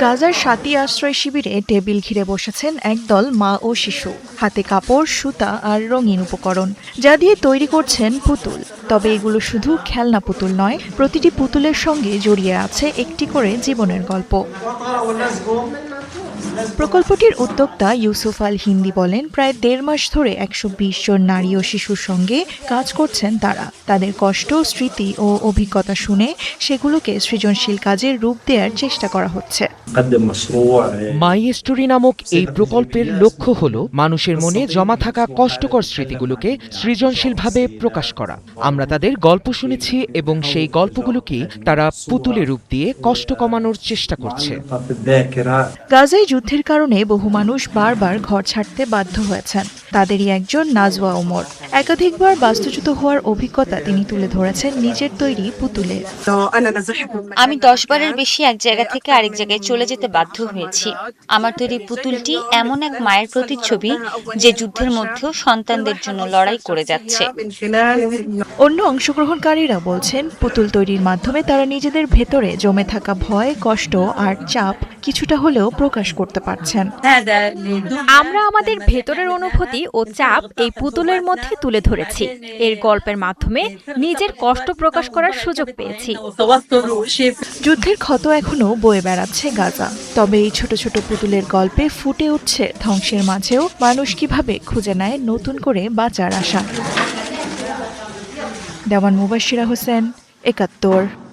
গাজার সাতি আশ্রয় শিবিরে টেবিল ঘিরে বসেছেন একদল মা ও শিশু, হাতে কাপড়, সুতা আর রঙিন উপকরণ, যা দিয়ে তৈরি করছেন পুতুল। তবে এগুলো শুধু খেলনা পুতুল নয়, প্রতিটি পুতুলের সঙ্গে জড়িয়ে আছে একটি করে জীবনের গল্প। প্রকল্পটির উদ্যোক্তা ইউসুফ আল হিন্দি বলেন, প্রায় ১.৫ মাস ধরে ১২০ জন নারী ও শিশুর সঙ্গে কাজ করছেন তারা। তাদের কষ্ট, স্মৃতি ও অভিজ্ঞতা শুনে সেগুলোকে সৃজনশীল কাজের রূপ দেওয়ার চেষ্টা করা হচ্ছে। মাই স্টোরি নামক এই প্রকল্পের লক্ষ্য হল মানুষের মনে জমা থাকা কষ্টকর স্মৃতিগুলোকে সৃজনশীলভাবে প্রকাশ করা। আমরা তাদের গল্প শুনেছি এবং সেই গল্পগুলোকে তারা পুতুলে রূপ দিয়ে কষ্ট কমানোর চেষ্টা করছে। গাজায় যুদ্ধের কারণে বহু মানুষ বারবার ঘর ছাড়তে বাধ্য হয়েছেন। তাদেরই একজন নাজওয়া ওমর। একাধিকবার বাস্তুচ্যুত হওয়ার অভিজ্ঞতা তিনি তুলে ধরেছেন নিজের তৈরি পুতুলে। আমি ১০ বারের বেশি এক জায়গা থেকে আরেক জায়গায় চলে যেতে বাধ্য হয়েছি। আমার তৈরি পুতুলটি এমন এক মায়ের প্রতিচ্ছবি যে যুদ্ধের মধ্যেও সন্তানদের জন্য লড়াই করে যাচ্ছে। অন্য অংশগ্রহণকারীরা বলছেন, পুতুল তৈরির মাধ্যমে তারা নিজেদের ভেতরে জমে থাকা ভয়, কষ্ট আর চাপ কিছুটা হলেও প্রকাশ করতে পারছেন। আমরা আমাদের ভেতরের অনুভূতি ও চাপ এই পুতুলের মধ্যে তুলে ধরেছি। এর গল্পের মাধ্যমে নিজের কষ্ট প্রকাশ করার সুযোগ পেয়েছি। যুদ্ধের ক্ষত এখনো বয়ে বেড়াচ্ছে গাজা, তবে এই ছোট ছোট পুতুলের গল্পে ফুটে উঠছে ধ্বংসের মাঝেও মানুষ কিভাবে খুঁজে নেয় নতুন করে বাঁচার আশা। দেওয়ান মুবাশশিরা হোসেন, ৭১।